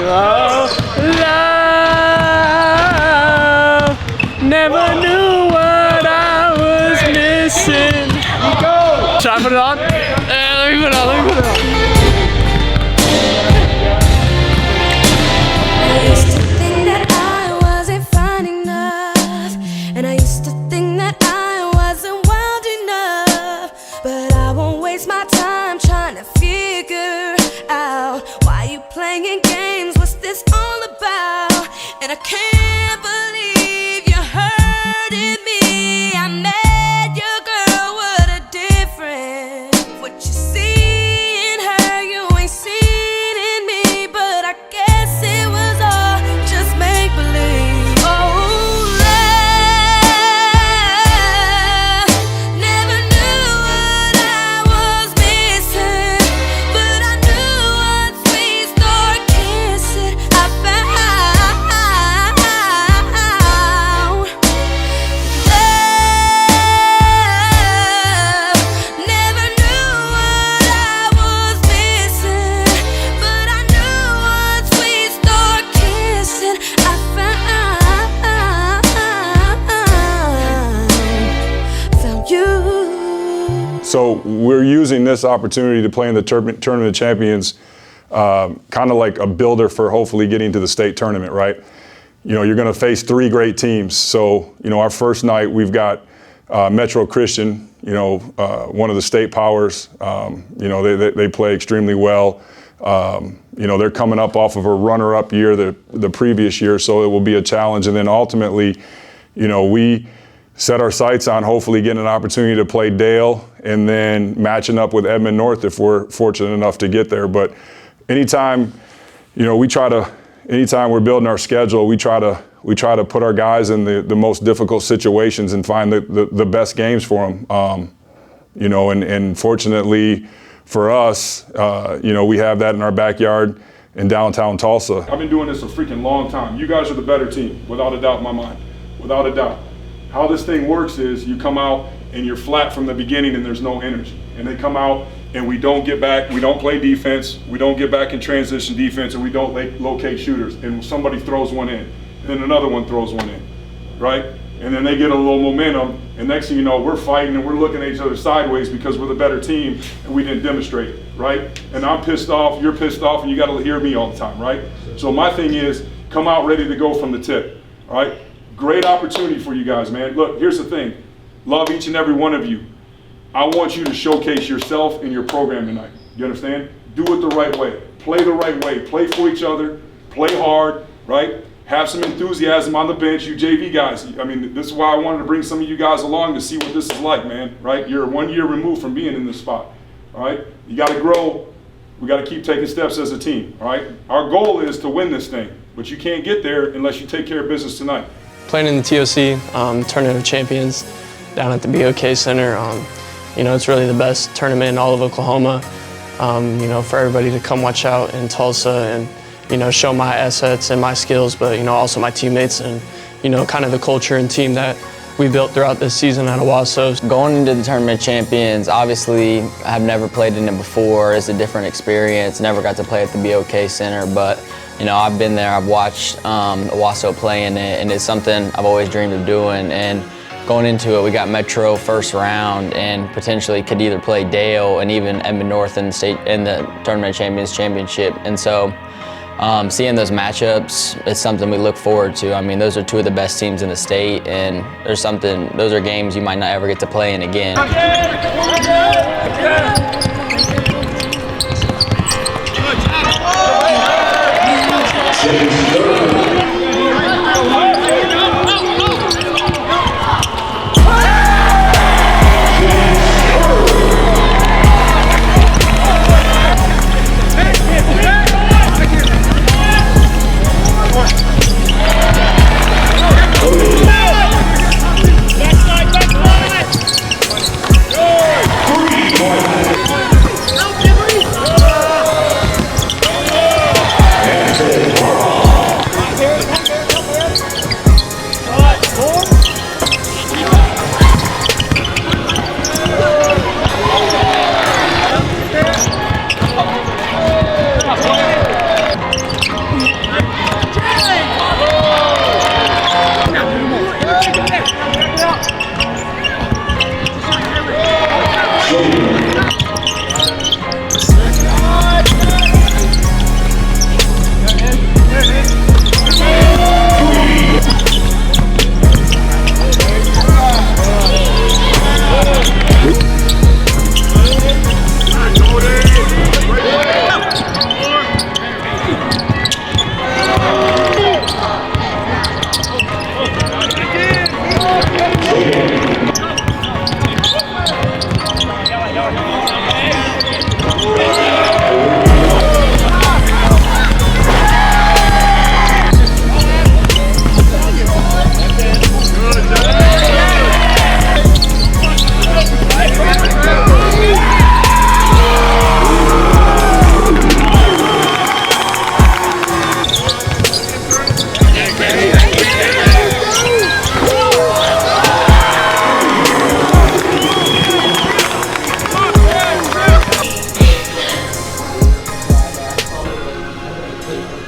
Oh, love, never knew what I was missing. Should I put it on? Let me put it on, let me put it on. I used to think that I wasn't fine enough, and I used to think that I wasn't wild enough, but I won't waste my time trying to figure out why you playing games, what's this all about? And I can't believe you're hurting me. I met your girl, what a difference. What you see in her, you ain't seen in me, but I guess it was all just make believe. Oh, love, never knew what I was missing, but I knew once we start kissing, I found love. Never knew what I was missing, but I knew once we start kissing, I found you. So we're using this opportunity to play in the Tournament of Champions kind of like a builder for hopefully getting to the state tournament, right? You know, you're going to face 3 great teams. So, you know, our first night we've got Metro Christian, you know, one of the state powers. You know, they play extremely well. You know, they're coming up off of a runner-up year the previous year, so it will be a challenge. And then ultimately, you know, we set our sights on hopefully getting an opportunity to play Dale and then matching up with Edmond North if we're fortunate enough to get there. But anytime, you know, anytime we're building our schedule, we try to put our guys in the most difficult situations and find the best games for them. You know, and fortunately for us, you know, we have that in our backyard in downtown Tulsa. I've been doing this a freaking long time. You guys are the better team, without a doubt in my mind, without a doubt. How this thing works is you come out and you're flat from the beginning and there's no energy. And they come out and we don't get back, we don't play defense, we don't get back in transition defense, and we don't locate shooters. And somebody throws one in, and then another one throws one in, right? And then they get a little momentum, and next thing you know, we're fighting and we're looking at each other sideways because we're the better team and we didn't demonstrate it, right? And I'm pissed off, you're pissed off, and you gotta hear me all the time, right? So my thing is, come out ready to go from the tip, all right? Great opportunity for you guys, man. Look, here's the thing. Love each and every one of you. I want you to showcase yourself in your program tonight. You understand? Do it the right way. Play the right way. Play for each other. Play hard, right? Have some enthusiasm on the bench, you JV guys. I mean, this is why I wanted to bring some of you guys along to see what this is like, man, right? You're 1 year removed from being in this spot, all right? You got to grow. We got to keep taking steps as a team, all right? Our goal is to win this thing, but you can't get there unless you take care of business tonight. Playing in the TOC, Tournament of Champions, down at the BOK Center. You know, it's really the best tournament in all of Oklahoma. You know, for everybody to come watch out in Tulsa and, you know, show my assets and my skills, but, you know, also my teammates and, you know, kind of the culture and team that we built throughout this season at Owasso. Going into the Tournament of Champions, obviously I've never played in it before. It's a different experience. Never got to play at the BOK Center, but you know, I've been there, I've watched Owasso play in it, and it's something I've always dreamed of doing. And going into it, we got Metro first round and potentially could either play Dale and even Edmond North in the Tournament of Champions championship. And so seeing those matchups is something we look forward to. I mean, those are 2 of the best teams in the state, and those are games you might not ever get to play in again.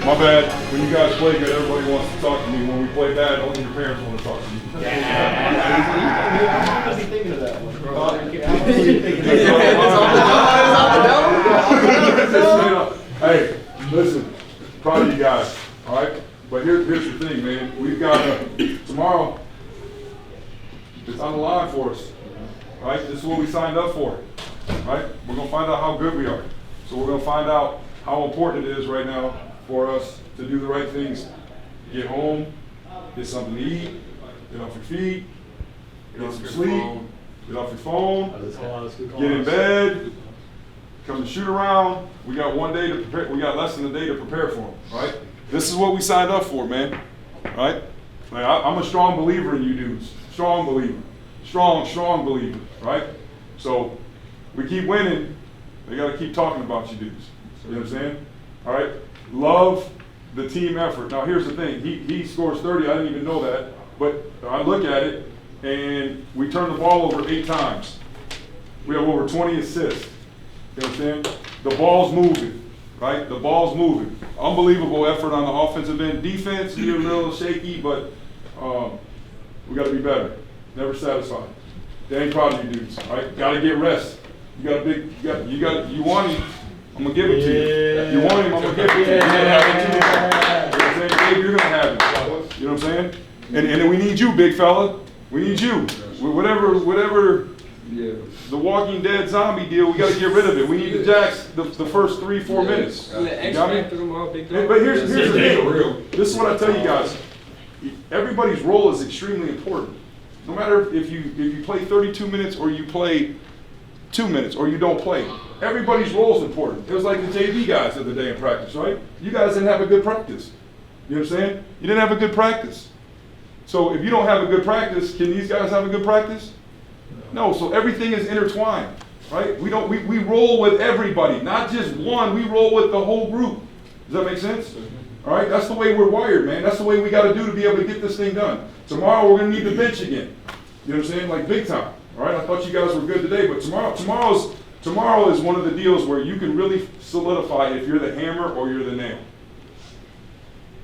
My bad. When you guys play good, everybody wants to talk to me. When we play bad, only your parents want to talk to me. How was he thinking of that one? Hey, listen, proud of you guys, all right? But here's the thing, man. We've got tomorrow, it's on the line for us, right? This is what we signed up for, right? We're going to find out how good we are. So we're going to find out how important it is right now for us to do the right things. Get home, get something to eat, get off your feet, get some sleep, get off your phone, get in bed, come to shoot around. We got 1 day to prepare. We got less than a day to prepare for them, right? This is what we signed up for, man, right? Like, I'm a strong believer in you dudes. Strong believer. Strong believer, right? So we keep winning. They got to keep talking about you dudes. You understand? All right? Love the team effort. Now, here's the thing. He scores 30. I didn't even know that. But I look at it, and we turn the ball over 8 times. We have over 20 assists. You understand? The ball's moving, right? The ball's moving. Unbelievable effort on the offensive end. Defense, we're a little shaky, but we got to be better. Never satisfied. Dang proud of you dudes, right? Got to get rest. You got a big, you want him, I'm going to give it to you. You want him, I'm going to give it to you. You're going to have it too. You know what I'm saying? Dave, you're going to have it. You know what I'm saying? And then we need you, big fella. We need you. Whatever the Walking Dead zombie deal, we got to get rid of it. We need the Jacks the first 3-4 minutes. You got me? But here's the thing. This is what I tell you guys. Everybody's role is extremely important. No matter if you play 32 minutes or you play 2 minutes or you don't play. Everybody's role is important. It was like the JV guys the other day in practice, right? You guys didn't have a good practice. You understand? You didn't have a good practice. So if you don't have a good practice, can these guys have a good practice? No, so everything is intertwined, right? We roll with everybody, not just one, we roll with the whole group. Does that make sense? All right, that's the way we're wired, man. That's the way we got to do to be able to get this thing done. Tomorrow we're going to need the bench again. You know what I'm saying? Like big time. All right, I thought you guys were good today, but tomorrow is one of the deals where you can really solidify if you're the hammer or you're the nail.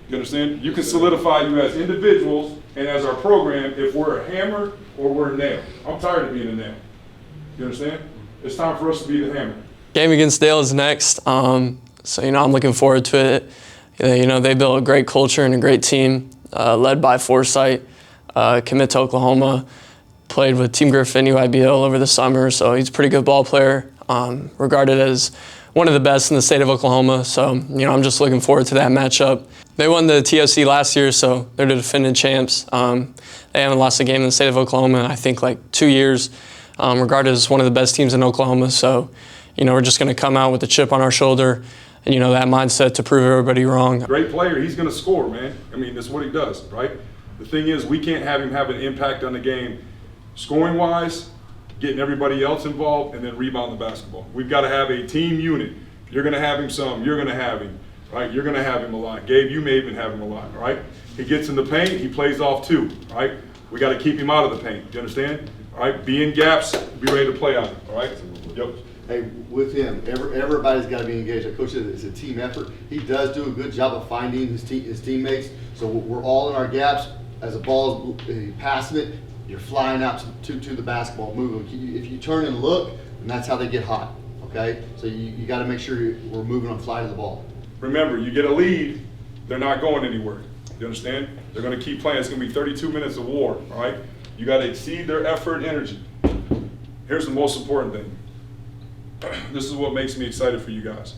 You understand? You can solidify you as individuals and as our program if we're a hammer or we're a nail. I'm tired of being a nail. You understand? It's time for us to be the hammer. Game against Dale is next, so I'm looking forward to it. They built a great culture and a great team, led by Forsythe, commit to Oklahoma, played with Team Griffin, UIBL over the summer, so he's a pretty good ball player, regarded as one of the best in the state of Oklahoma. So, I'm just looking forward to that matchup. They won the TOC last year, so they're the defending champs. They haven't lost a game in the state of Oklahoma in, I think, like 2 years, regarded as one of the best teams in Oklahoma. So, we're just going to come out with a chip on our shoulder and, that mindset to prove everybody wrong. Great player. He's going to score, man. I mean, that's what he does, right? The thing is, we can't have him have an impact on the game scoring-wise, getting everybody else involved, and then rebound the basketball. We've got to have a team unit. You're going to have him some. You're going to have him, right? You're going to have him a lot. Gabe, you may even have him a lot, right? He gets in the paint. He plays off too, right? We got to keep him out of the paint. You understand? All right? Be in gaps. Be ready to play on it, all right? Yep. Hey, with him, everybody's got to be engaged. Like Coach said, it's a team effort. He does do a good job of finding his teammates. So we're all in our gaps. As the ball is passing it, you're flying out to the basketball, moving. If you turn and look, and that's how they get hot. Okay, so you got to make sure we're moving on fly to the ball. Remember, you get a lead, they're not going anywhere. You understand? They're going to keep playing. It's going to be 32 minutes of war. All right. You got to exceed their effort and energy. Here's the most important thing. This is what makes me excited for you guys.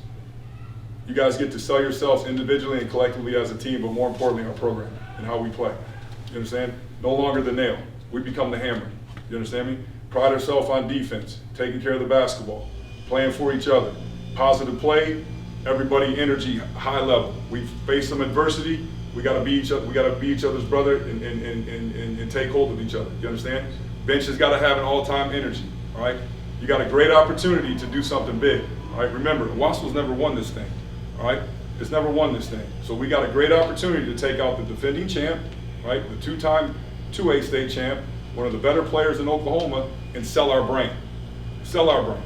You guys get to sell yourselves individually and collectively as a team, but more importantly, our program and how we play. You understand? No longer the nail. We become the hammer. You understand me? Pride ourselves on defense, taking care of the basketball, playing for each other, positive play, everybody energy, high level. We face some adversity. We got to be each other. We got to be each other's brother and take hold of each other. You understand? Bench has got to have an all-time energy. All right. You got a great opportunity to do something big. All right. Remember, Owasso's never won this thing. All right. It's never won this thing. So we got a great opportunity to take out the defending champ, right? The two-time 2A state champ, one of the better players in Oklahoma, and sell our brand. Sell our brand.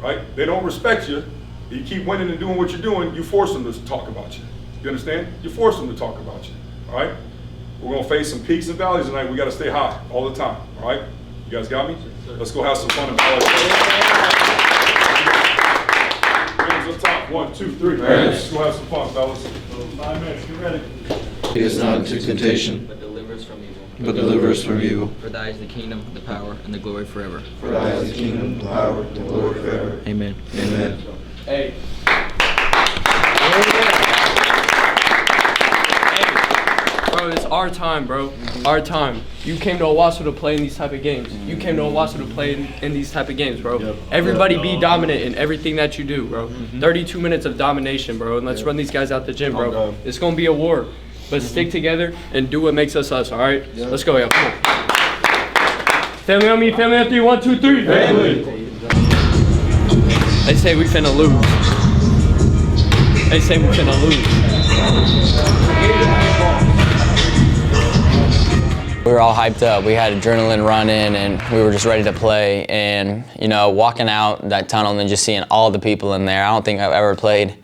Right? They don't respect you. You keep winning and doing what you're doing, you force them to talk about you. You understand? You force them to talk about you, all right? We're gonna face some peaks and valleys tonight. We gotta stay high all the time, all right? You guys got me? Let's go have some fun and ballet. Hands up top, 1, 2, 3. Let's go have some fun, fellas. 5 minutes, get ready. Lead us not into temptation, But deliver us from evil. but deliver us from evil. For thy is the kingdom, the power, and the glory forever. For thy is the kingdom, the power, the glory forever. Amen. Amen. Hey. Bro, it's our time, bro. Our time. You came to Owasso to play in these type of games. You came to Owasso to play in these type of games, bro. Everybody be dominant in everything that you do, bro. 32 minutes of domination, bro. And let's run these guys out the gym, bro. It's going to be a war. But stick together and do what makes us us, all right? Let's go, y'all. Come on. Family on me, family on 3. 1, 2, 3. Family. They say we finna lose. They say we finna lose. We were all hyped up. We had adrenaline running, and we were just ready to play. And, you know, walking out that tunnel and just seeing all the people in there, I don't think I've ever played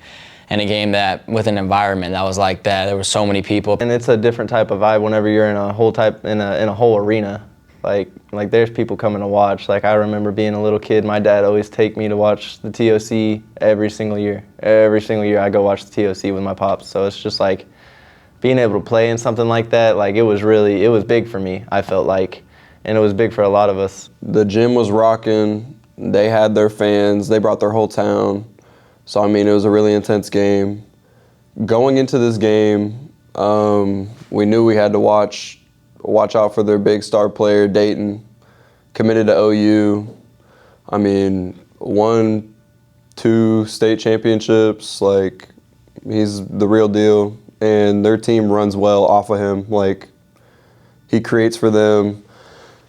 in a game that with an environment that was like that. There were so many people. And it's a different type of vibe whenever you're in a whole arena. Like there's people coming to watch. Like I remember being a little kid, my dad always take me to watch the TOC every single year. Every single year I go watch the TOC with my pops. So it's just like being able to play in something like that, like it was big for me, I felt like. And it was big for a lot of us. The gym was rocking. They had their fans. They brought their whole town. So, I mean, it was a really intense game. Going into this game, we knew we had to watch out for their big star player, Dayton, committed to OU. I mean, won 2 state championships. Like, he's the real deal. And their team runs well off of him. Like, he creates for them.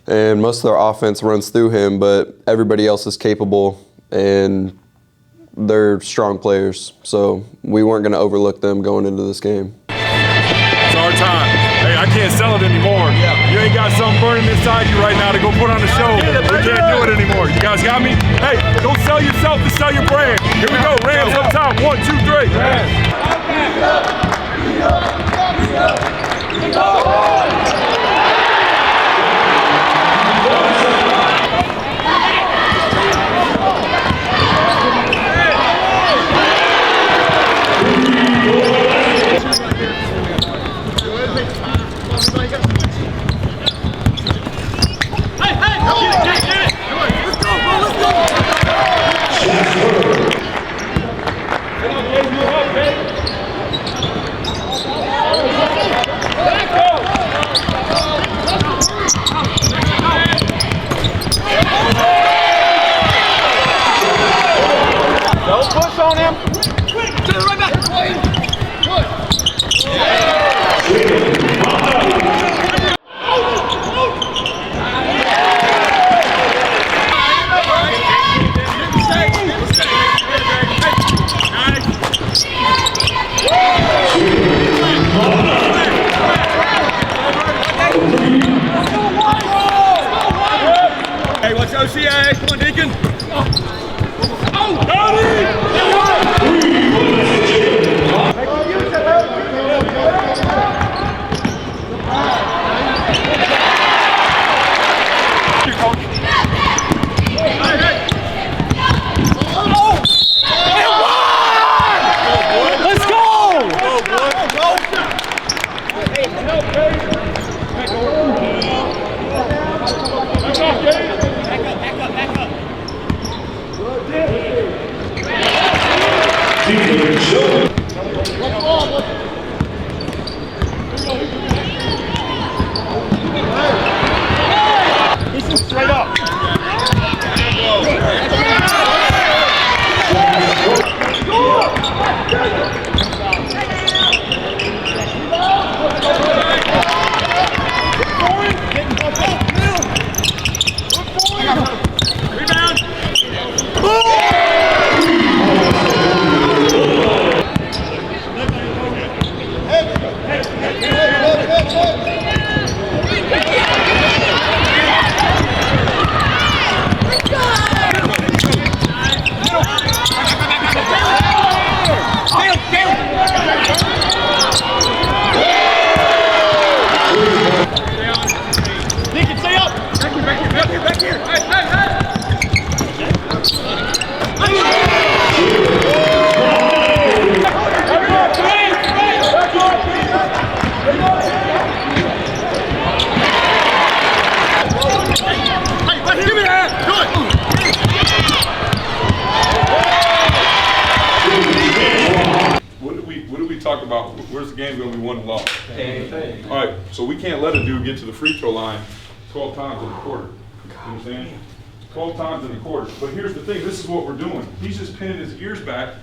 And most of their offense runs through him, but everybody else is capable. And they're strong players, so we weren't going to overlook them going into this game. It's our time. Hey, I can't sell it anymore. You ain't got something burning inside you right now to go put on a show. We can't do it anymore. You guys got me? Hey, don't sell yourself to sell your brand. Here we go. Rams up top. 1, 2, 3. Hey, watch OCA. Come on, Deacon. Let's go! Straight up. the game's going to be won and lost. All right, so we can't let a dude get to the free throw line 12 times in a quarter. You understand? 12 times in a quarter. But here's the thing, this is what we're doing. He's just pinning his ears back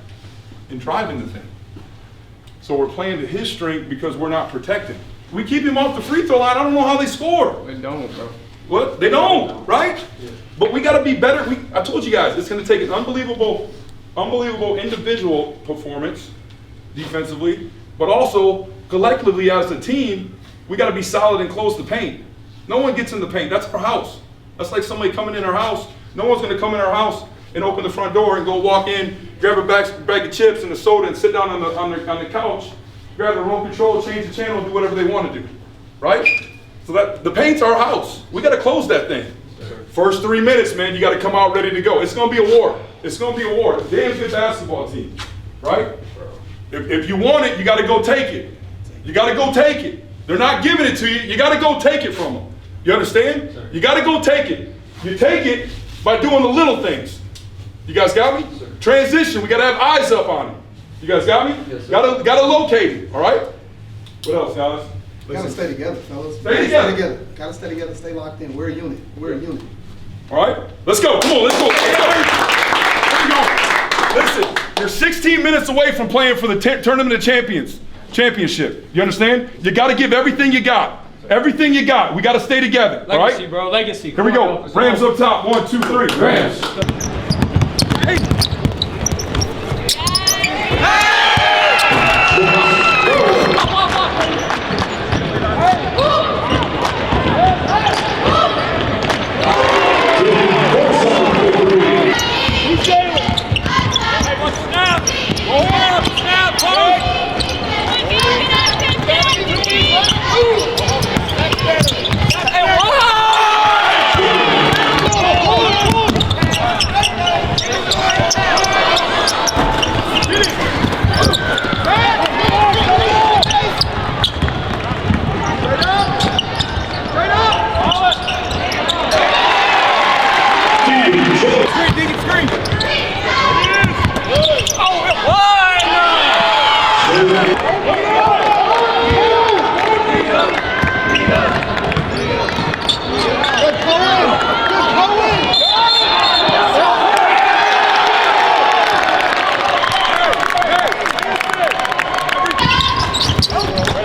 and driving the thing. So we're playing to his strength because we're not protecting. We keep him off the free throw line, I don't know how they score. They don't, bro. What? They don't, right? Yeah. But we got to be better. I told you guys, it's going to take an unbelievable individual performance defensively, but also collectively as a team, we got to be solid and close to paint. No one gets in the paint. That's our house. That's like somebody coming in our house. No one's going to come in our house and open the front door and go walk in, grab a bag of chips and a soda and sit down on the couch, grab the remote control, change the channel, and do whatever they want to do, right? So that the paint's our house. We got to close that thing. First 3 minutes, man, you got to come out ready to go. It's going to be a war. It's going to be a war. Damn good basketball team, right? If you want it, you got to go take it. You got to go take it. They're not giving it to you. You got to go take it from them. You understand? You got to go take it. You take it by doing the little things. You guys got me? Transition, we got to have eyes up on it. You guys got me? Yes, got to locate it, all right? What else, guys? Gotta stay together, fellas. Stay together. Gotta stay together, stay locked in. We're a unit. We're a unit. All right? Let's go. Come on, let's go. Here we go. Listen, you're 16 minutes away from playing for the Tournament of Championship. You understand? You got to give everything you got. Everything you got. We got to stay together, all right? Legacy, bro. Legacy. Here we go. Rams up top. 1, 2, 3. Rams. Hey.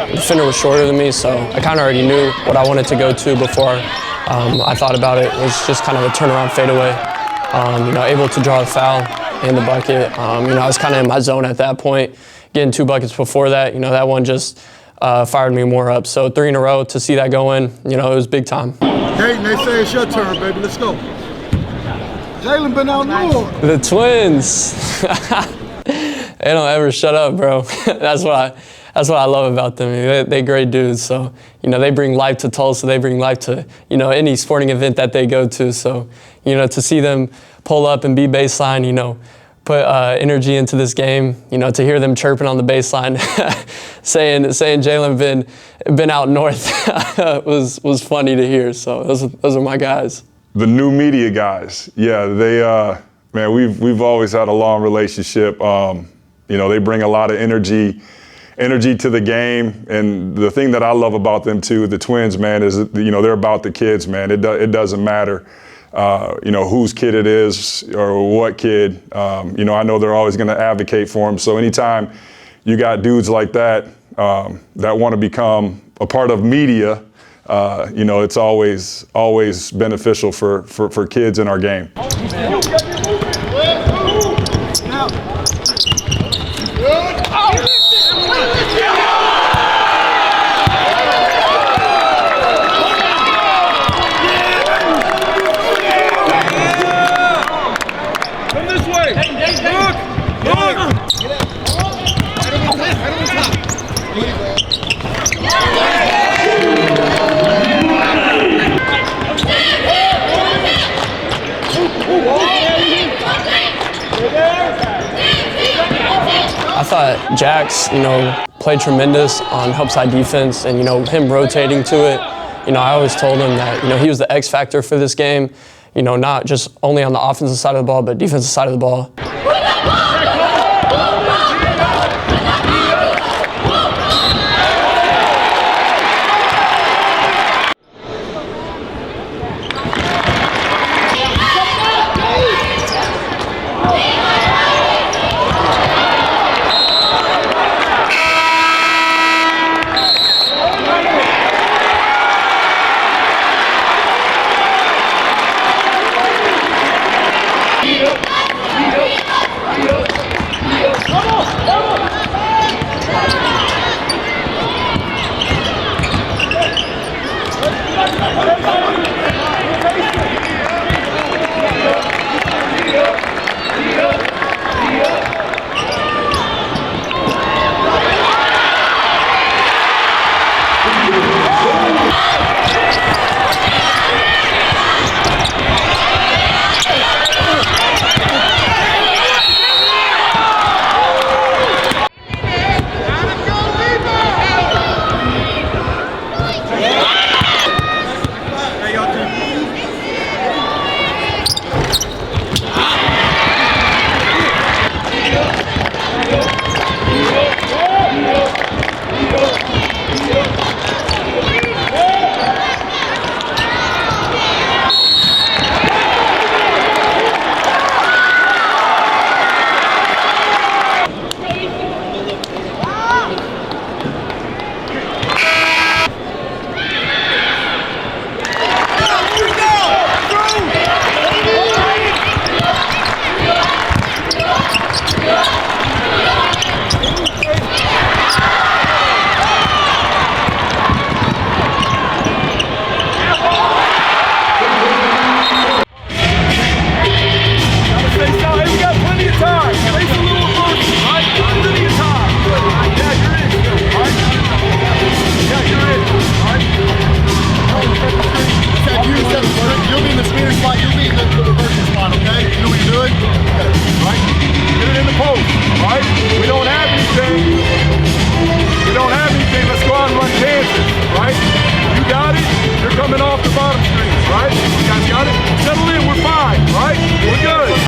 The defender was shorter than me, so I kind of already knew what I wanted to go to before I thought about it. It was just kind of a turnaround fadeaway, able to draw the foul and the bucket. I was kind of in my zone at that point, getting 2 buckets before that. That one just fired me more up. So 3 in a row, to see that go in, it was big time. Dayton, they say it's your turn, baby. Let's go. Jalen been out north. The Twins. They don't ever shut up, bro. That's what I love about them. They're great dudes. So, they bring life to Tulsa. They bring life to, any sporting event that they go to. So, to see them pull up and be baseline, put energy into this game, to hear them chirping on the baseline, saying Jalen been out north was funny to hear. So those are my guys. The new media guys. Yeah, they, man, we've always had a long relationship. They bring a lot of energy to the game, and the thing that I love about them too, the Twins, man, is they're about the kids, man. It doesn't matter, whose kid it is or what kid. I know they're always going to advocate for them. So anytime you got dudes like that that want to become a part of media, it's always beneficial for kids in our game. I thought Jax, played tremendous on help side defense, and him rotating to it. I always told him that he was the X factor for this game. Not just only on the offensive side of the ball, but defensive side of the ball.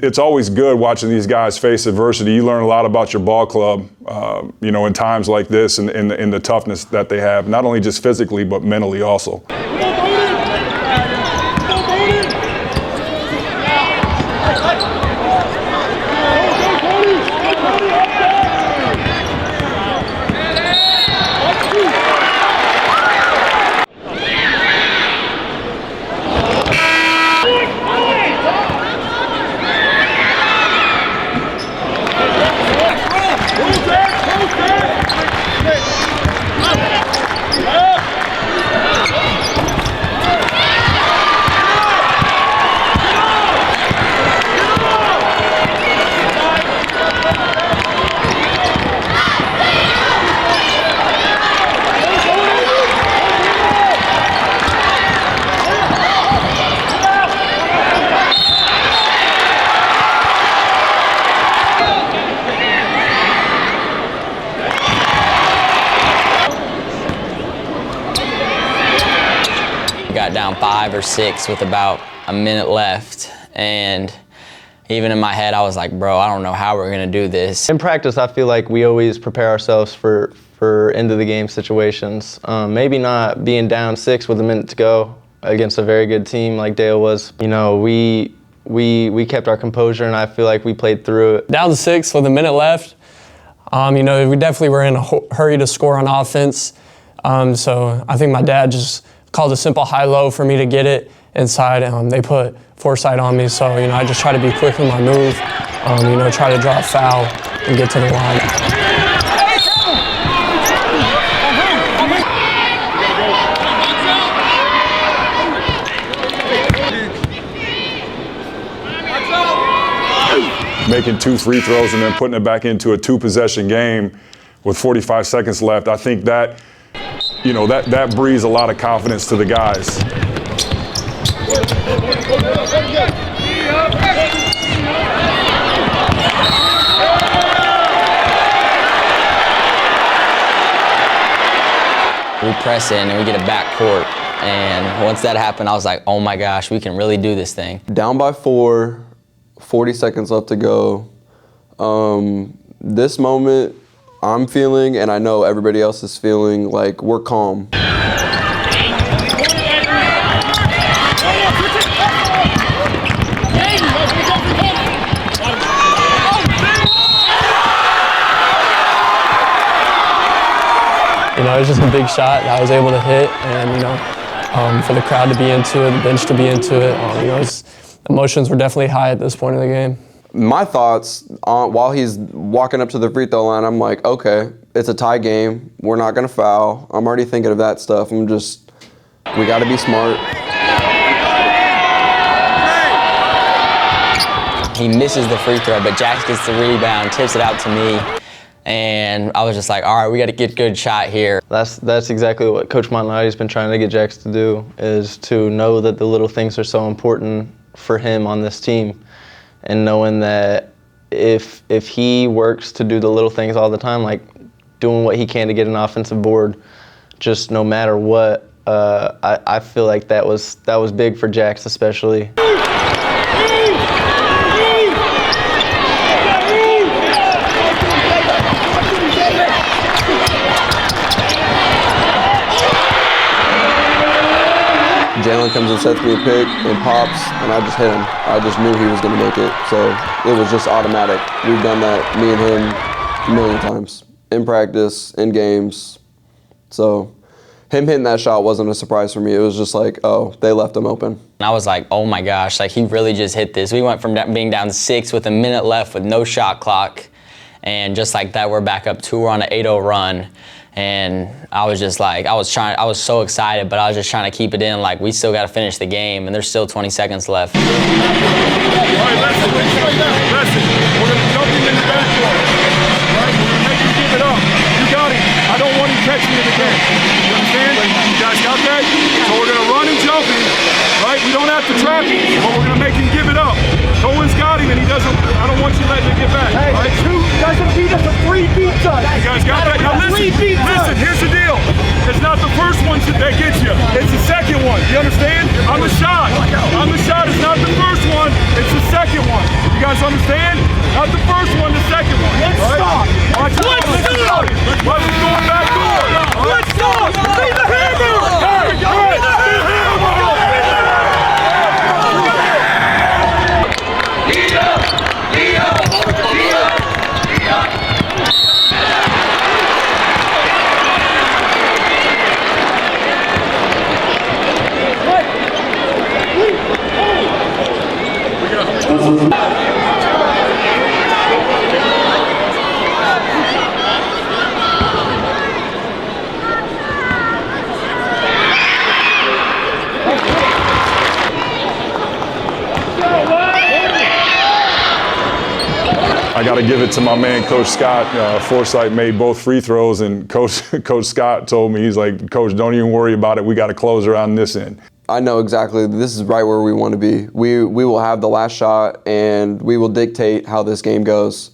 It's always good watching these guys face adversity. You learn a lot about your ball club, you know, in times like this and in the toughness that they have, not only just physically, but mentally also. Got down 5 or 6 with about a minute left, and even in my head I was like, bro, I don't know how we're gonna do this. In practice, I feel like we always prepare ourselves for end of the game situations. Maybe not being down 6 with a minute to go against a very good team like Dale was. You know, we kept our composure, and I feel like we played through it. Down 6 with a minute left, you know, we definitely were in a hurry to score on offense. So I think my dad just called a simple high-low for me to get it inside. They put foresight on me, so, you know, I just try to be quick with my move, you know, try to draw a foul and get to the line. Making 2 free throws and then putting it back into a 2-possession game with 45 seconds left, I think that, you know, that breeds a lot of confidence to the guys. We press in and we get a backcourt, and once that happened, I was like, oh my gosh, we can really do this thing. Down by 4, 40 seconds left to go. This moment, I'm feeling, and I know everybody else is feeling, like we're calm. You know, it was just a big shot that I was able to hit, and, you know, for the crowd to be into it, the bench to be into it, you know, emotions were definitely high at this point in the game. My thoughts, while he's walking up to the free throw line, I'm like, okay, it's a tie game. We're not going to foul. I'm already thinking of that stuff. We got to be smart. He misses the free throw, but Jax gets the rebound, tips it out to me, and I was just like, all right, we got to get a good shot here. That's exactly what Coach Montanotti's been trying to get Jax to do, is to know that the little things are so important for him on this team. And knowing that if he works to do the little things all the time, like doing what he can to get an offensive board, just no matter what, I feel like that was big for Jax especially. Jalen comes and sets me a pick and pops, and I just hit him. I just knew he was going to make it, so it was just automatic. We've done that, me and him, a million times. In practice, in games. So him hitting that shot wasn't a surprise for me. It was just like, oh, they left him open. And I was like, oh my gosh, like he really just hit this. We went from being down 6 with a minute left with no shot clock, and just like that, we're back up 2. We're on an 8-0 run. And I was just like, I was so excited, but I was just trying to keep it in, like we still got to finish the game, and there's still 20 seconds left. All right, listen. We're going to jump him in the backcourt. All right, we're going to make him give it up. You got him. I don't want him catching it again. You understand? You guys got that? So we're going to run and jump him, right? We don't have to trap him, but we're going to make him give it up. Cohen's got him, and he doesn't. I don't want you letting him get back. Hey, right? 2 doesn't beat us, a 3 beats us. You guys got that? Now listen, here's the deal. It's not the first one that gets you. It's the second one. You understand? I'm the shot. It's not the first one. It's the second one. You guys understand? Not the first one, the second one. Let's stop. Let's stop. Let's go back door. Let's stop. Be the hammer. Hey, be the hammer. I got to give it to my man, Coach Scott. Forsythe made both free throws, and Coach Scott told me, he's like, Coach, don't even worry about it. We got to close around this end. I know exactly this is right where we want to be. We will have the last shot, and we will dictate how this game goes.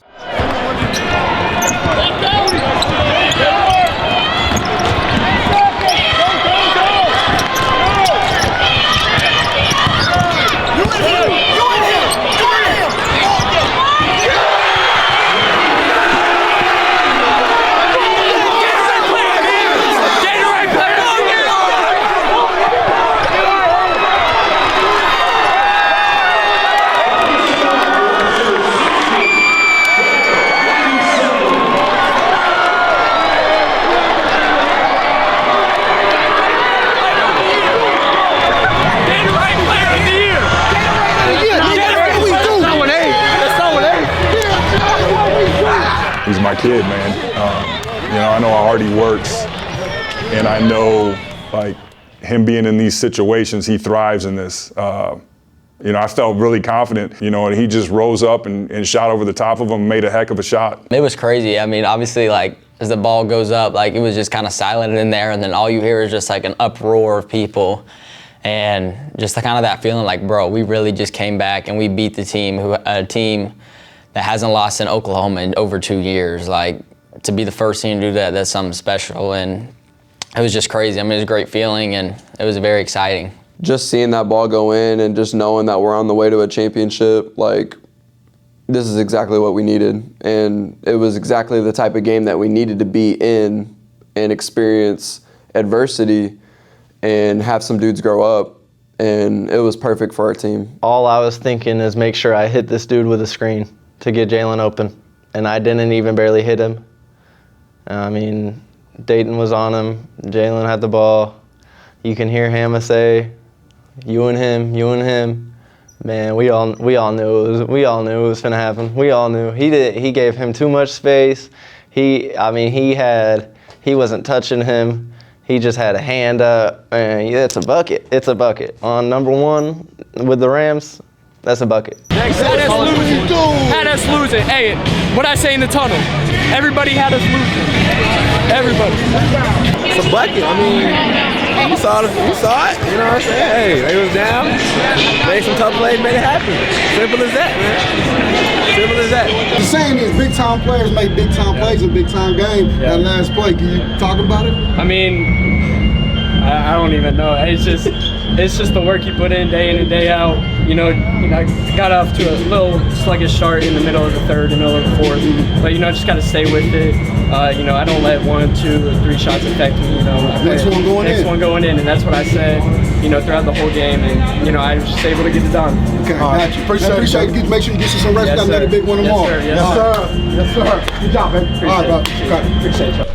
He's my kid, man. I know how hard he works, and I know, like, him being in these situations, he thrives in this. I felt really confident, and he just rose up and shot over the top of him, made a heck of a shot. It was crazy. I mean, obviously, like, as the ball goes up, like, it was just kind of silent in there, and then all you hear is just like an uproar of people. And just kind of that feeling like, bro, we really just came back and we beat a team that hasn't lost in Oklahoma in over 2 years. Like, to be the first team to do that, that's something special. And it was just crazy. I mean, it was a great feeling, and it was very exciting. Just seeing that ball go in and just knowing that we're on the way to a championship, like, this is exactly what we needed. And it was exactly the type of game that we needed to be in and experience adversity and have some dudes grow up. And it was perfect for our team. All I was thinking is make sure I hit this dude with a screen to get Jalen open. And I didn't even barely hit him. I mean, Dayton was on him. Jalen had the ball. You can hear Hamma say, you and him. Man, we all knew it was gonna happen. We all knew. He gave him too much space. He wasn't touching him. He just had a hand up, and it's a bucket. It's a bucket. On number one with the Rams, that's a bucket. Had us losing. Hey, what I say in the tunnel, everybody had us losing. Everybody. It's a bucket. I mean, you saw it. You know what I'm saying? Hey, they was down. Made some tough plays, made it happen. Simple as that, man. Simple as that. The saying is big time players make big time plays in big time games. Yeah. That last play, can you talk about it? I mean, I don't even know. It's just the work you put in and day out. I got off to a little sluggish start in the middle of the third, in the middle of the fourth. But just gotta stay with it. I don't let 1, 2, or 3 shots affect me. Next one going in, and that's what I said. Throughout the whole game, and I was just able to get it done. Okay, got you. Appreciate it. Make sure you get you some rest. Got another big one tomorrow. Yes, sir. Yes, sir. Good job, baby. All right, bro. Okay. Appreciate you.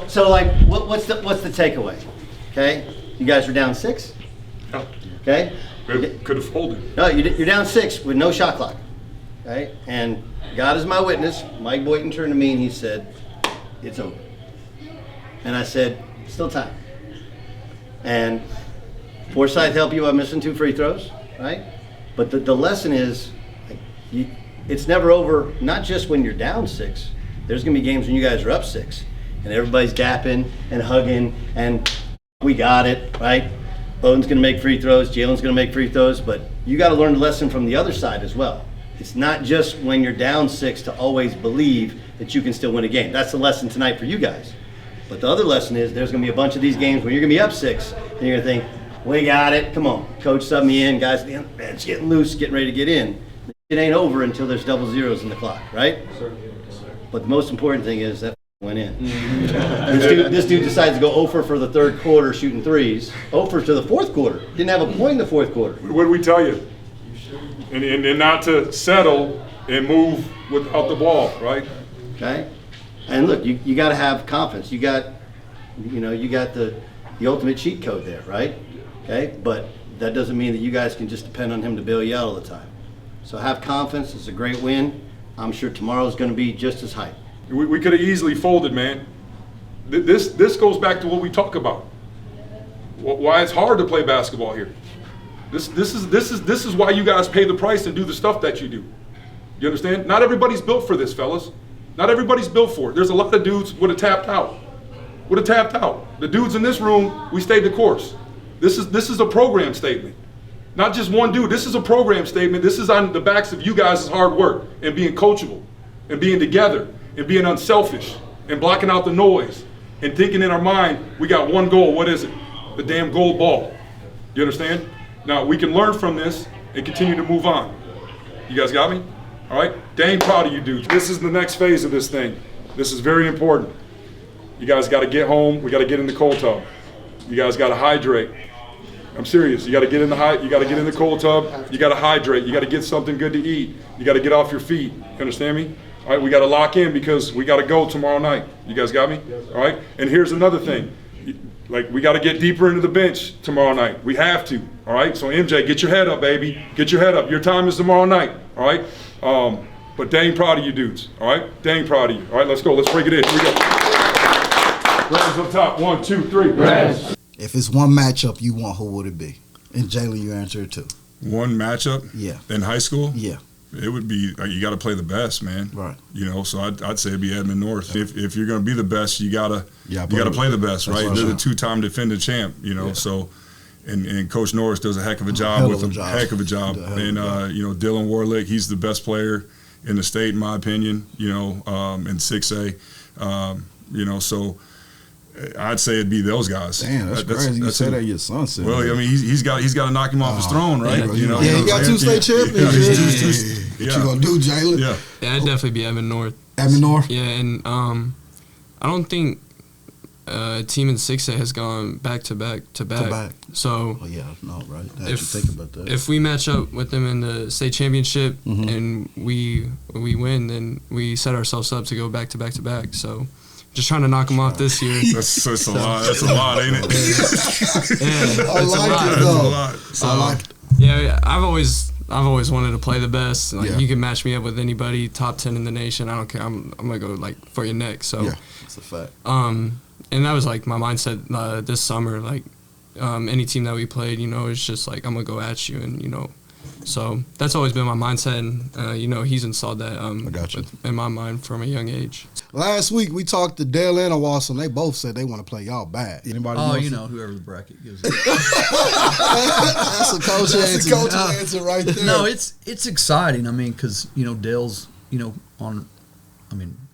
So like, what's the takeaway? Okay, you guys were down 6. Okay, Could have folded. no, you're down 6 with no shot clock. Okay, and God is my witness. Mike Boynton turned to me and he said, "It's over." And I said, "Still time." And Forsythe helped you by missing 2 free throws, right? But the lesson is, like, it's never over. Not just when you're down 6. There's gonna be games when you guys are up 6. And everybody's dapping and hugging, and we got it, right? Bowden's gonna make free throws, Jalen's gonna make free throws, but you gotta learn the lesson from the other side as well. It's not just when you're down 6 to always believe that you can still win a game. That's the lesson tonight for you guys. But the other lesson is there's going to be a bunch of these games where you're going to be up 6 and you're going to think, we got it, come on. Coach sub me in, guys, it's getting loose, getting ready to get in. It ain't over until there's double zeros in the clock, right? But the most important thing is that went in. This dude decides to go 0 for the third quarter shooting threes. 0 to the fourth quarter. Didn't have a point in the fourth quarter. What did we tell you? And not to settle and move without the ball, right? Okay? And look, you got to have confidence. You got the ultimate cheat code there, right? Okay? But that doesn't mean that you guys can just depend on him to bail you out all the time. So have confidence. It's a great win. I'm sure tomorrow's going to be just as hype. We could have easily folded, man. This goes back to what we talk about. Why it's hard to play basketball here. This is why you guys pay the price and do the stuff that you do. You understand? Not everybody's built for this, fellas. Not everybody's built for it. There's a lot of dudes would have tapped out. The dudes in this room, we stayed the course. This is a program statement. Not just one dude. This is a program statement. This is on the backs of you guys' hard work and being coachable and being together and being unselfish and blocking out the noise and thinking in our mind, we got one goal. What is it? The damn gold ball. You understand? Now, we can learn from this and continue to move on. You guys got me? All right? Dang proud of you dudes. This is the next phase of this thing. This is very important. You guys got to get home. We got to get in the cold tub. You guys got to hydrate. I'm serious. You got to get in the cold tub. You got to hydrate. You got to get something good to eat. You got to get off your feet. You understand me? All right, we got to lock in because we got to go tomorrow night. You guys got me? All right? And here's another thing. Like, we got to get deeper into the bench tomorrow night. We have to. All right? So, MJ, get your head up, baby. Get your head up. Your time is tomorrow night. All right? But dang proud of you dudes. All right? Dang proud of you. All right, let's go. Let's break it in. Here we go. Rams up top. 1, 2, 3. Rams. If it's one matchup you want, who would it be? And Jalen, you answer it too. One matchup? Yeah. In high school? Yeah. It would be, you got to play the best, man. Right. You know, so I'd say it'd be Edmond North. If you're going to be the best, you got to play the best, right? They're the 2-time defending champ, you know. Yeah. So, and Coach Norris does a heck of a job with them. Heck of a job. And you know, Dylan Warlick, he's the best player in the state, in my opinion. You know, in 6A. You know, so I'd say it'd be those guys. Damn, that's crazy. You said that your son said. Well, I mean, he's got to knock him off his throne, right? Yeah, you know, he got 2 state champions. What you gonna do, Jalen? Yeah, it'd definitely be Edmond North. Edmond North. Yeah, and I don't think a team in 6A has gone back to back. So, oh yeah, no, right. I had to think about that. If we match up with them in the state championship and we win, then we set ourselves up to go back to back. So, just trying to knock them off this year. That's a lot. That's a lot, ain't it? Yeah, I like it though. So, I like it. Yeah, I've always wanted to play the best. Like, you can match me up with anybody, top 10 in the nation. I don't care. I'm gonna go like for your neck. So yeah, that's a fact. And that was like my mindset this summer. Like any team that we played, you know, it's just like I'm gonna go at you, and you know, so that's always been my mindset. And you know, he's installed that in my mind from a young age. Last week we talked to Dale and Owasso, and they both said they want to play y'all bad. Anybody? You know, whoever the bracket gives it. That's a coach answer. Coach answer right there. No, it's exciting. I mean, because you know Dale's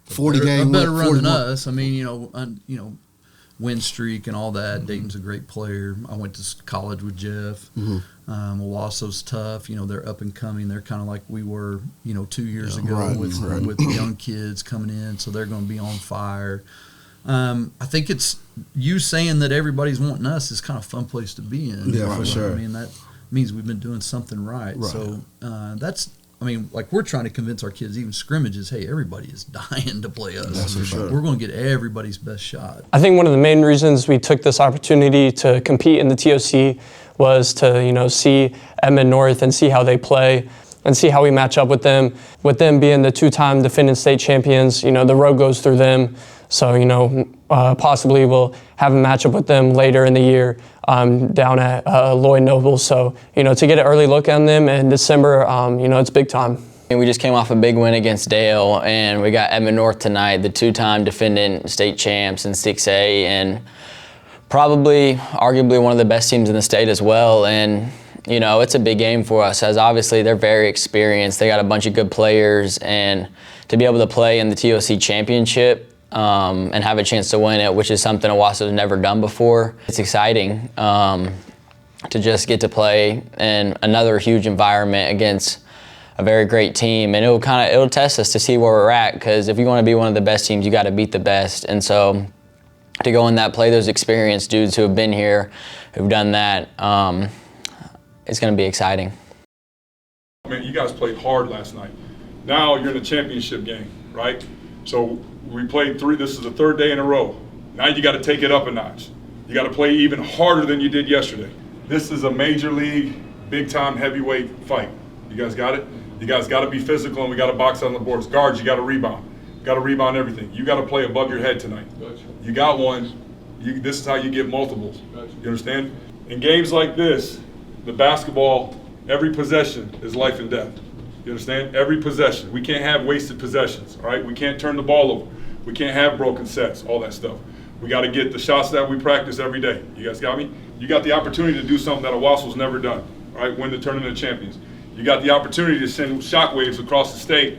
40 game a better run than us. I mean, you know, win streak and all that. Dayton's a great player. I went to college with Jeff. Owasso's tough. You know, they're up and coming. They're kind of like we were, you know, 2 years ago with young kids coming in. So they're going to be on fire. I think it's you saying that everybody's wanting us is kind of a fun place to be in. Yeah, for sure. I mean, that means we've been doing something right. So that's. I mean, like we're trying to convince our kids, even scrimmages, hey, everybody is dying to play us. That's for sure. We're going to get everybody's best shot. I think one of the main reasons we took this opportunity to compete in the TOC was to, you know, see Edmond North and see how they play and see how we match up with them. With them being the 2-time defending state champions, you know, the road goes through them. So, you know, possibly we'll have a matchup with them later in the year down at Lloyd Noble. So, you know, to get an early look on them in December, you know, it's big time. And we just came off a big win against Dale, and we got Edmond North tonight, the 2-time defending state champs in 6A, and probably, arguably one of the best teams in the state as well. And, you know, it's a big game for us, as obviously they're very experienced. They got a bunch of good players, and to be able to play in the TOC championship and have a chance to win it, which is something Owasso's never done before, it's exciting to just get to play in another huge environment against a very great team, and it'll test us to see where we're at, because if you want to be one of the best teams, you got to beat the best. And so to go in that, play those experienced dudes who have been here, who've done that, it's going to be exciting. Man, you guys played hard last night. Now you're in a championship game, right? So we played this is the third day in a row. Now you got to take it up a notch. You got to play even harder than you did yesterday. This is a major league, big time heavyweight fight. You guys got it? You guys got to be physical, and we got to box on the boards. Guards, you got to rebound. You got to rebound everything. You got to play above your head tonight. You got one. This is how you get multiples. You understand? In games like this, the basketball, every possession is life and death. You understand? Every possession. We can't have wasted possessions, all right? We can't turn the ball over. We can't have broken sets, all that stuff. We got to get the shots that we practice every day. You guys got me? You got the opportunity to do something that Owasso's never done, all right? Win the Tournament of Champions. You got the opportunity to send shockwaves across the state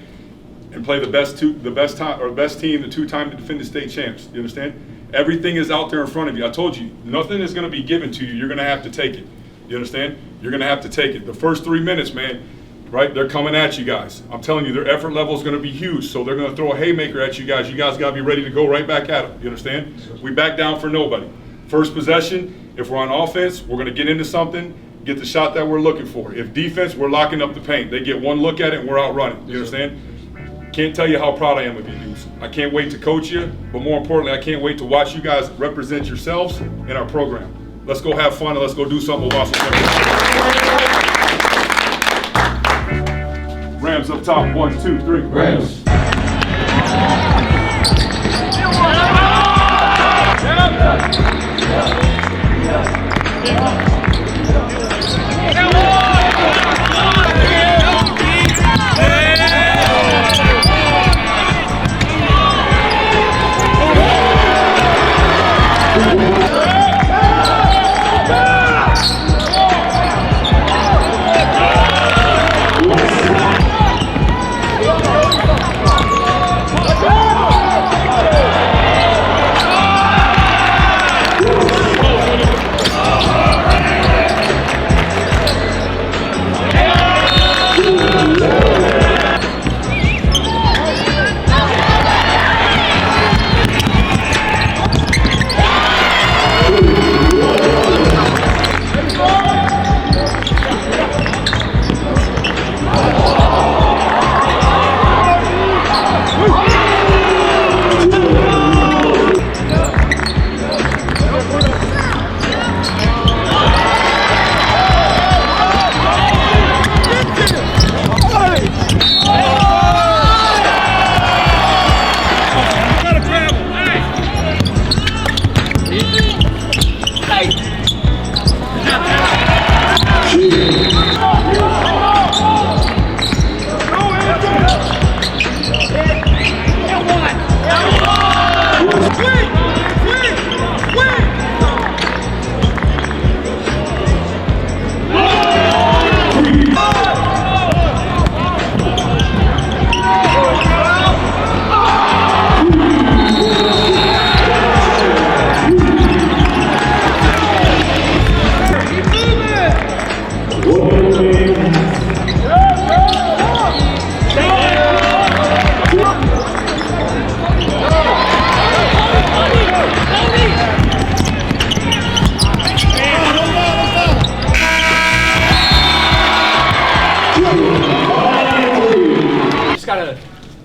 and play the best team, the two-time defending state champs. You understand? Everything is out there in front of you. I told you, nothing is going to be given to you. You're going to have to take it. You understand? You're going to have to take it. The first 3 minutes, man, right? They're coming at you guys. I'm telling you, their effort level is going to be huge. So they're going to throw a haymaker at you guys. You guys got to be ready to go right back at them. You understand? We back down for nobody. First possession, if we're on offense, we're going to get into something, get the shot that we're looking for. If defense, we're locking up the paint. They get one look at it and we're out running. You understand? Can't tell you how proud I am of you dudes. I can't wait to coach you, but more importantly, I can't wait to watch you guys represent yourselves in our program. Let's go have fun and let's go do something with Owasso. Rams up top, 1, 2, 3. Rams.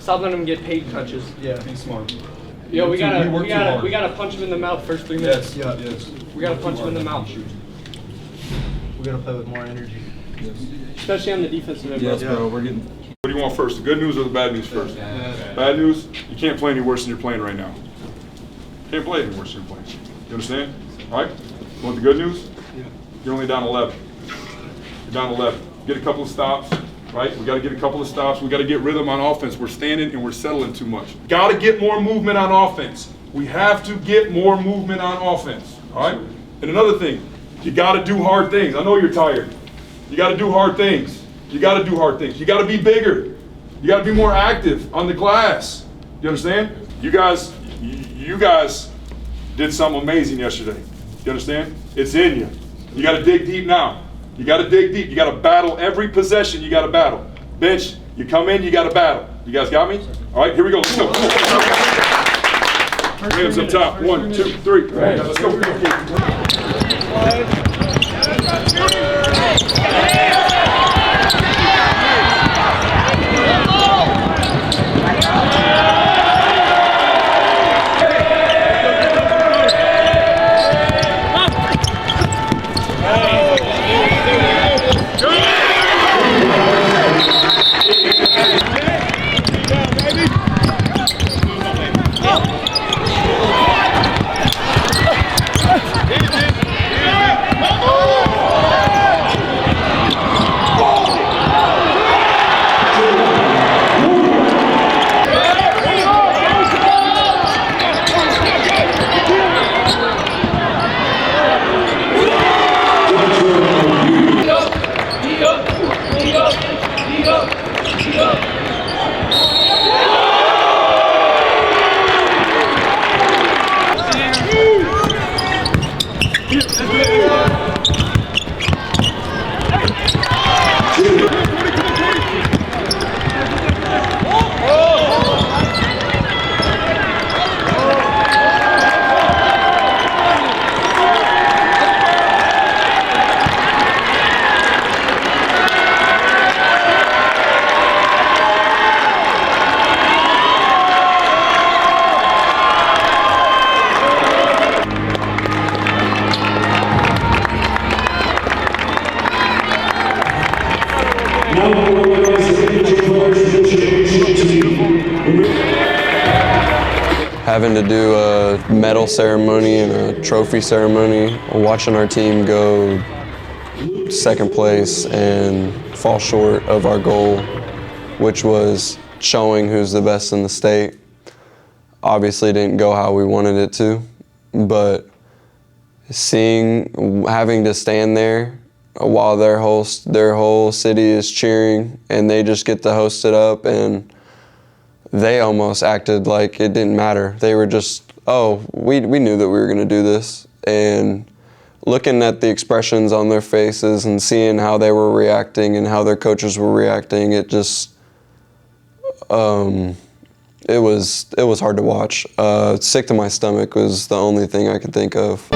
Stop letting him get paint touches. Yeah. Be smart. Yo, we gotta punch him in the mouth first 3 minutes. Yes. We gotta punch him in the mouth. We gotta play with more energy. Yes. Especially on the defensive end. Yes, bro. We're getting. What do you want first? The good news or the bad news first? Bad news. You can't play any worse than you're playing right now. Can't play any worse than you're playing. You understand? All right. You want the good news? Yeah. You're only down 11. You're down 11. Get a couple of stops. Right? We got to get a couple of stops. We got to get rhythm on offense. We're standing and we're settling too much. Got to get more movement on offense. We have to get more movement on offense. All right? And another thing, you got to do hard things. I know you're tired. You got to do hard things. You got to do hard things. You got to be bigger. You got to be more active on the glass. You understand? You guys did something amazing yesterday. You understand? It's in you. You got to dig deep now. You got to dig deep. You got to battle every possession. You got to battle. Bench, you come in, you got to battle. You guys got me? All right, here we go. Let's go. Hands up top. 1, 2, 3. Let's go. Having to do a medal ceremony and a trophy ceremony, watching our team go second place and fall short of our goal, which was showing who's the best in the state. Obviously didn't go how we wanted it to, but having to stand there while their whole city is cheering and they just get to host it up, and they almost acted like it didn't matter. They were just, oh, we knew that we were going to do this. And looking at the expressions on their faces and seeing how they were reacting and how their coaches were reacting, it just, it was hard to watch. Sick to my stomach was the only thing I could think of.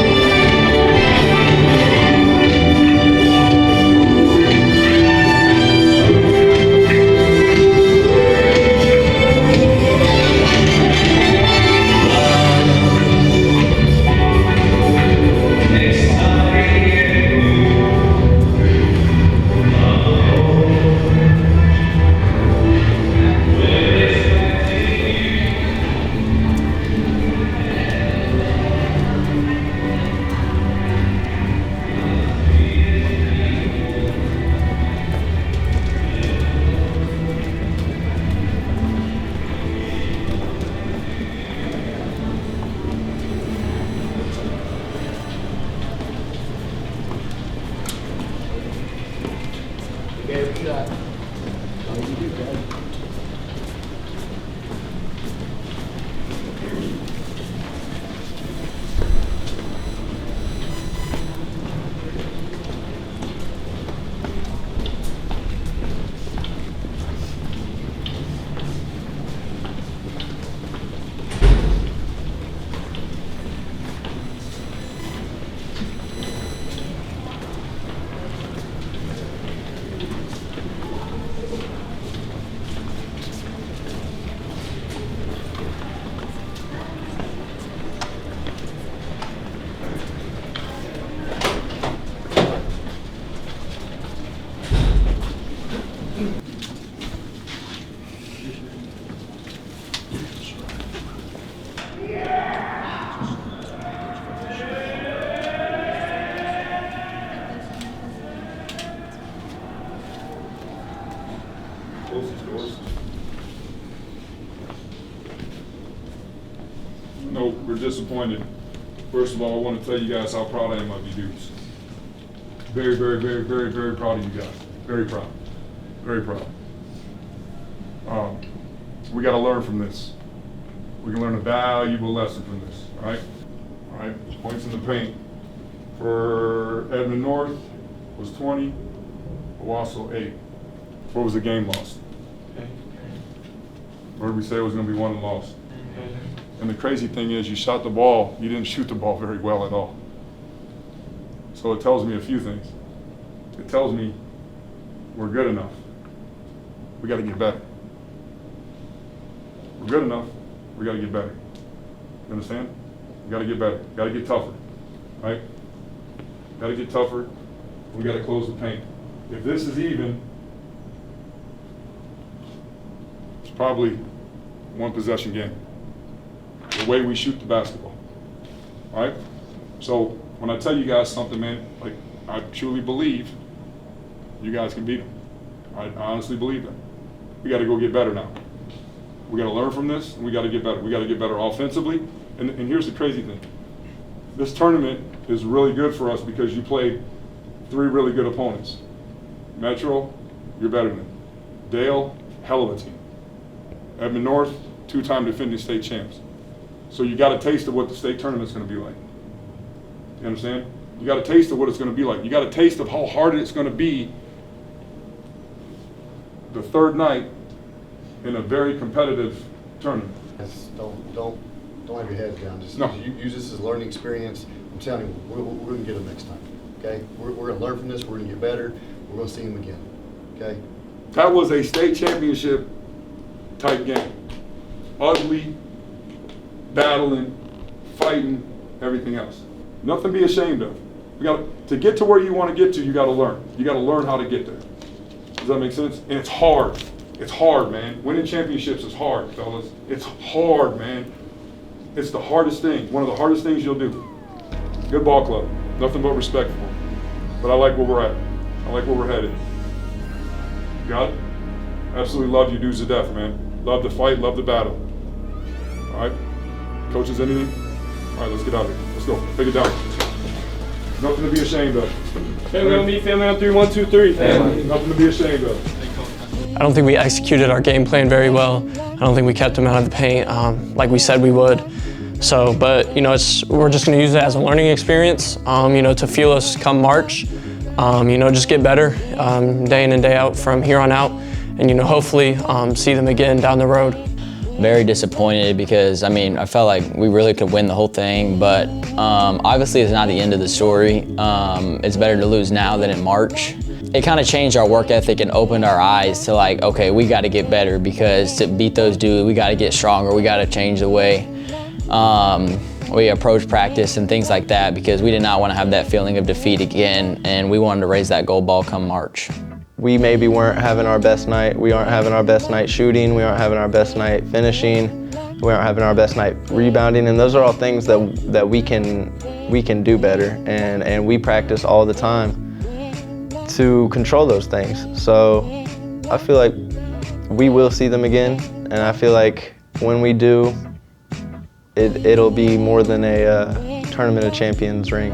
No, we're disappointed. First of all, I want to tell you guys how proud I am of you dudes. Very, very, very, very, very proud of you guys. Very proud. Very proud. We got to learn from this. We can learn a valuable lesson from this, all right? All right, points in the paint. For Edmond North was 20, Owasso 8. What was the game lost? Or did we say it was going to be won and lost? And the crazy thing is you shot the ball, you didn't shoot the ball very well at all. So it tells me a few things. It tells me we're good enough. We got to get better. We're good enough. We got to get better. You understand? We got to get better. Got to get tougher, right? Got to get tougher. We got to close the paint. If this is even, it's probably one possession game. The way we shoot the basketball, all right? So when I tell you guys something, man, like I truly believe you guys can beat them. I honestly believe that. We got to go get better now. We got to learn from this, and we got to get better. We got to get better offensively. And here's the crazy thing. This tournament is really good for us because you played 3 really good opponents. Metro, you're better than them. Dale, hell of a team. Edmond North, 2-time defending state champs. So you got a taste of what the state tournament's going to be like. You understand? You got a taste of what it's going to be like. You got a taste of how hard it's going to be the 3rd night in a very competitive tournament. Don't have your head down. Just no. use this as a learning experience. I'm telling you, we're going to get them next time. Okay? We're going to learn from this. We're going to get better. We're going to see them again. Okay? That was a state championship type game. Ugly, battling, fighting, everything else. Nothing to be ashamed of. To get to where you want to get to, you got to learn. You got to learn how to get there. Does that make sense? And it's hard. It's hard, man. Winning championships is hard, fellas. It's hard, man. It's the hardest thing. One of the hardest things you'll do. Good ball club. Nothing but respect for them. But I like where we're at. I like where we're headed. Got it? Absolutely love you dudes to death, man. Love the fight, love the battle. All right? Coaches, anything? All right, let's get out of here. Let's go. Take it down. Nothing to be ashamed of. Family on me, family on 3, 1, 2, 3. Family. Nothing to be ashamed of. I don't think we executed our game plan very well. I don't think we kept them out of the paint like we said we would. So, but you know, we're just going to use it as a learning experience, you know, to fuel us come March. You know, just get better day in and day out from here on out, and you know, hopefully see them again down the road. Very disappointed because, I mean, I felt like we really could win the whole thing, but obviously it's not the end of the story. It's better to lose now than in March. It kind of changed our work ethic and opened our eyes to like, okay, we got to get better because to beat those dudes, we got to get stronger. We got to change the way we approach practice and things like that because we did not want to have that feeling of defeat again, and we wanted to raise that gold ball come March. We maybe weren't having our best night. We aren't having our best night shooting. We aren't having our best night finishing. We aren't having our best night rebounding, and those are all things that we can do better, and we practice all the time to control those things. So I feel like we will see them again, and I feel like when we do, it'll be more than a Tournament of Champions ring.